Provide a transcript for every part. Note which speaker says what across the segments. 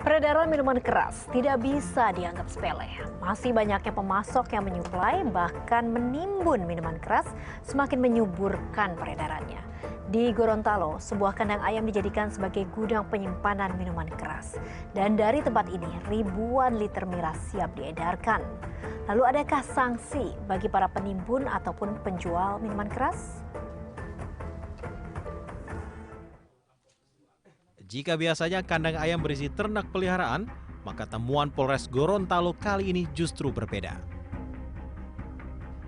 Speaker 1: Peredaran minuman keras tidak bisa dianggap sepele. Masih banyaknya pemasok yang menyuplai bahkan menimbun minuman keras semakin menyuburkan peredarannya. Di Gorontalo, sebuah kandang ayam dijadikan sebagai gudang penyimpanan minuman keras. Dan dari tempat ini, ribuan liter miras siap diedarkan. Lalu adakah sanksi bagi para penimbun ataupun penjual minuman keras?
Speaker 2: Jika biasanya kandang ayam berisi ternak peliharaan, maka temuan Polres Gorontalo kali ini justru berbeda.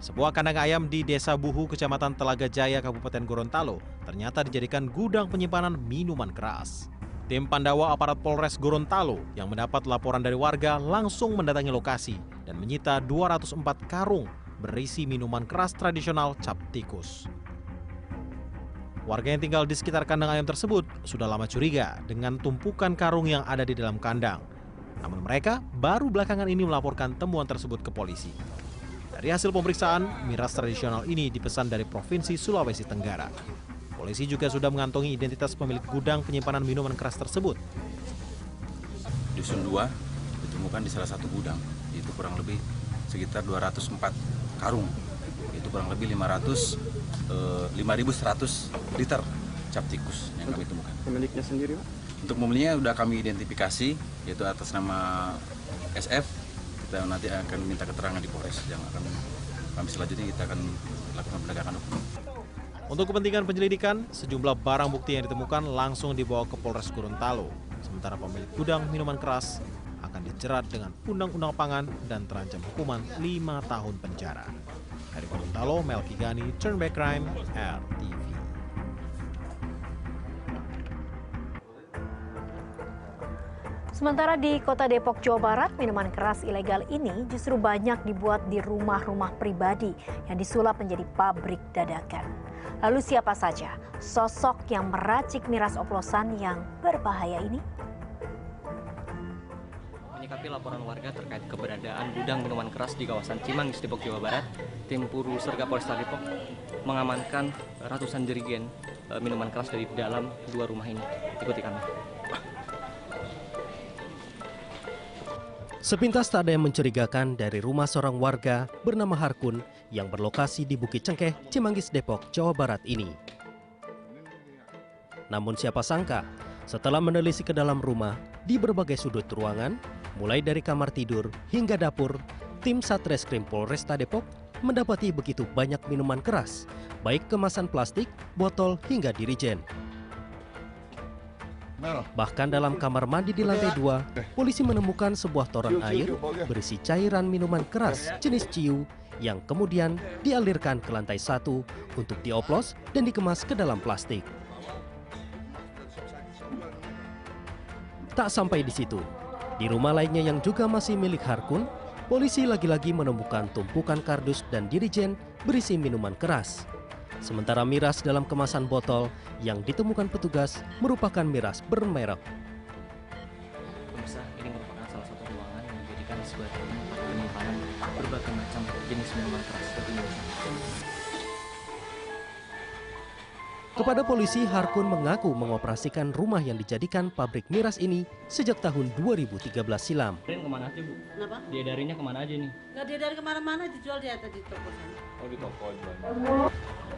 Speaker 2: Sebuah kandang ayam di Desa Buhu, Kecamatan Telaga Jaya, Kabupaten Gorontalo, ternyata dijadikan gudang penyimpanan minuman keras. Tim Pandawa aparat Polres Gorontalo yang mendapat laporan dari warga langsung mendatangi lokasi dan menyita 204 karung berisi minuman keras tradisional cap tikus. Warga yang tinggal di sekitar kandang ayam tersebut sudah lama curiga dengan tumpukan karung yang ada di dalam kandang. Namun mereka baru belakangan ini melaporkan temuan tersebut ke polisi. Dari hasil pemeriksaan, miras tradisional ini dipesan dari Provinsi Sulawesi Tenggara. Polisi juga sudah mengantongi identitas pemilik gudang penyimpanan minuman keras tersebut.
Speaker 3: Dusun 2 ditemukan di salah satu gudang, itu kurang lebih sekitar 204 karung. Itu kurang lebih 5.100 liter cap tikus yang kami temukan.
Speaker 4: Pemiliknya sendiri, Pak?
Speaker 3: Untuk pemiliknya sudah kami identifikasi, yaitu atas nama SF. Kita nanti akan minta keterangan di Polres yang akan kami selanjutnya kita akan lakukan penegakan hukum.
Speaker 2: Untuk kepentingan penyelidikan, sejumlah barang bukti yang ditemukan langsung dibawa ke Polres Gorontalo. Sementara pemilik gudang minuman keras akan dijerat dengan Undang-Undang Pangan dan terancam hukuman 5 tahun penjara. Dari Gorontalo, Melki Gani, Turn Back Crime, RTV.
Speaker 1: Sementara di Kota Depok, Jawa Barat, minuman keras ilegal ini justru banyak dibuat di rumah-rumah pribadi yang disulap menjadi pabrik dadakan. Lalu siapa saja sosok yang meracik miras oplosan yang berbahaya ini?
Speaker 5: Menyikapi laporan warga terkait keberadaan gudang minuman keras di kawasan Cimanggis, Depok, Jawa Barat, tim Puru Serga Polresta Depok mengamankan ratusan jerigen minuman keras dari dalam 2 rumah ini. Ikuti kami.
Speaker 6: Sepintas tak ada yang mencurigakan dari rumah seorang warga bernama Harkun yang berlokasi di Bukit Cengkeh, Cimanggis, Depok, Jawa Barat ini. Namun siapa sangka, setelah menelisik ke dalam rumah, di berbagai sudut ruangan, mulai dari kamar tidur hingga dapur, tim Satreskrim Polresta Depok mendapati begitu banyak minuman keras, baik kemasan plastik, botol, hingga dirijen. Bahkan dalam kamar mandi di lantai 2, polisi menemukan sebuah toren air berisi cairan minuman keras jenis ciu yang kemudian dialirkan ke lantai 1 untuk dioplos dan dikemas ke dalam plastik. Tak sampai di situ, di rumah lainnya yang juga masih milik Harkun, polisi lagi-lagi menemukan tumpukan kardus dan dirijen berisi minuman keras. Sementara miras dalam kemasan botol yang ditemukan petugas merupakan miras bermerek.
Speaker 5: Pemirsa, ini merupakan salah satu ruangan yang dijadikan sebagai tempat penyimpanan berbagai macam jenis minuman keras di Indonesia.
Speaker 6: Kepada polisi, Harkun mengaku mengoperasikan rumah yang dijadikan pabrik miras ini sejak tahun 2013 silam.
Speaker 5: Kemana aja, Bu?
Speaker 7: Kenapa?
Speaker 5: Diedarinya kemana aja nih?
Speaker 7: Nggak diedari kemana-mana, dijual di atas di toko sana.
Speaker 5: Oh, di toko jual.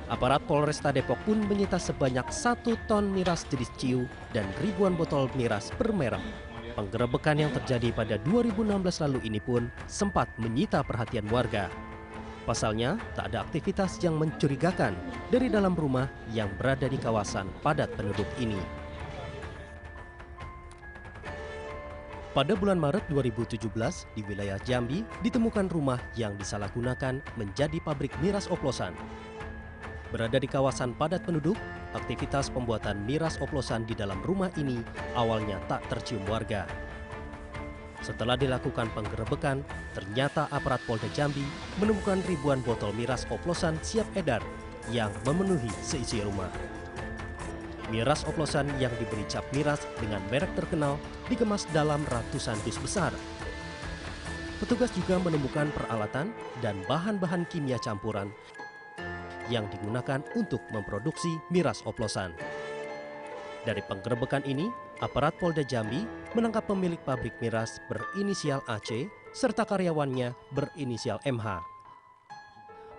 Speaker 6: Aparat Polresta Depok pun menyita sebanyak 1 ton miras jenis ciu dan ribuan botol miras bermerek. Penggerebekan yang terjadi pada 2016 lalu ini pun sempat menyita perhatian warga. Pasalnya, tak ada aktivitas yang mencurigakan dari dalam rumah yang berada di kawasan padat penduduk ini. Pada bulan Maret 2017, di wilayah Jambi ditemukan rumah yang disalahgunakan menjadi pabrik miras oplosan. Berada di kawasan padat penduduk, aktivitas pembuatan miras oplosan di dalam rumah ini awalnya tak tercium warga. Setelah dilakukan penggerebekan, ternyata aparat Polda Jambi menemukan ribuan botol miras oplosan siap edar yang memenuhi seisi rumah. Miras oplosan yang diberi cap miras dengan merek terkenal dikemas dalam ratusan dus besar. Petugas juga menemukan peralatan dan bahan-bahan kimia campuran yang digunakan untuk memproduksi miras oplosan. Dari penggerebekan ini, Aparat Polda Jambi menangkap pemilik pabrik miras berinisial AC serta karyawannya berinisial MH.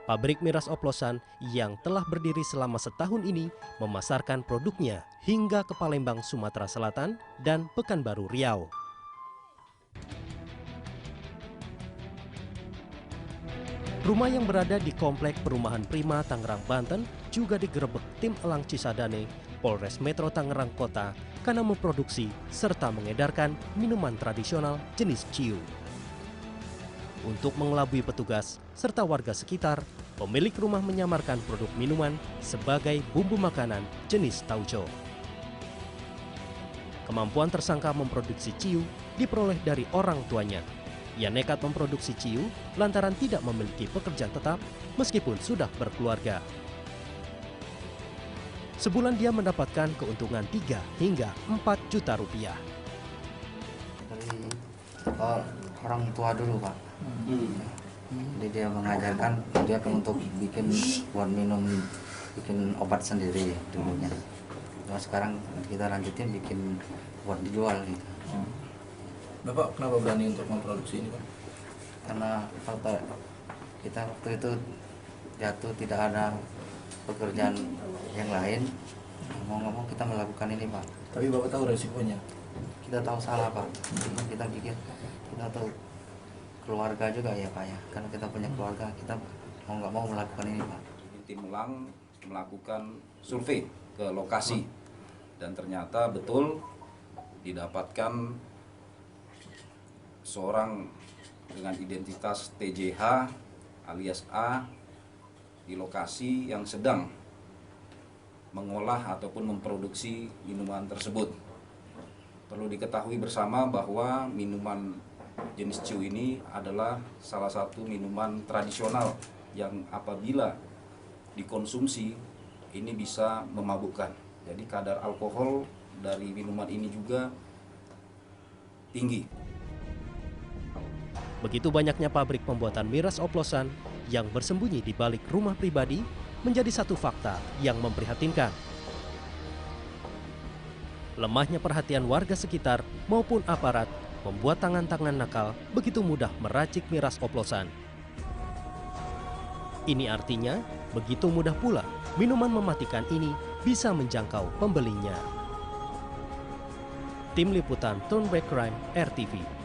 Speaker 6: Pabrik miras oplosan yang telah berdiri selama setahun ini memasarkan produknya hingga ke Palembang, Sumatera Selatan dan Pekanbaru Riau. Rumah yang berada di Komplek Perumahan Prima, Tangerang, Banten juga digerebek tim Elang Cisadane, Polres Metro Tangerang Kota karena memproduksi serta mengedarkan minuman tradisional jenis ciu. Untuk mengelabui petugas serta warga sekitar, pemilik rumah menyamarkan produk minuman sebagai bumbu makanan jenis tauco. Kemampuan tersangka memproduksi ciu diperoleh dari orang tuanya. Ia nekat memproduksi ciu lantaran tidak memiliki pekerjaan tetap meskipun sudah berkeluarga. Sebulan dia mendapatkan keuntungan 3 hingga 4 juta rupiah.
Speaker 4: Dari orang tua dulu, Pak. Jadi dia mengajarkan dia untuk buat minum, bikin obat sendiri dulunya. Nah, sekarang kita lanjutin bikin buat dijual gitu.
Speaker 8: Bapak kenapa berani untuk memproduksi ini, Pak?
Speaker 4: Karena fakta kita waktu itu jatuh tidak ada pekerjaan yang lain, mau nggak mau kita melakukan ini, Pak.
Speaker 8: Tapi Bapak tahu resikonya.
Speaker 4: Kita tahu salah, Pak. Kita pikir kita tahu keluarga juga ya, Pak ya. Karena kita punya keluarga, kita mau nggak mau melakukan ini, Pak.
Speaker 3: Tim Elang melakukan survei ke lokasi dan ternyata betul didapatkan seorang dengan identitas TJH alias A di lokasi yang sedang mengolah ataupun memproduksi minuman tersebut. Perlu diketahui bersama bahwa minuman jenis ciu ini adalah salah satu minuman tradisional yang apabila dikonsumsi ini bisa memabukkan. Jadi kadar alkohol dari minuman ini juga tinggi.
Speaker 6: Begitu banyaknya pabrik pembuatan miras oplosan yang bersembunyi di balik rumah pribadi menjadi satu fakta yang memprihatinkan. Lemahnya perhatian warga sekitar maupun aparat membuat tangan-tangan nakal begitu mudah meracik miras oplosan. Ini artinya begitu mudah pula minuman mematikan ini bisa menjangkau pembelinya. Tim Liputan Turnback Crime RTV.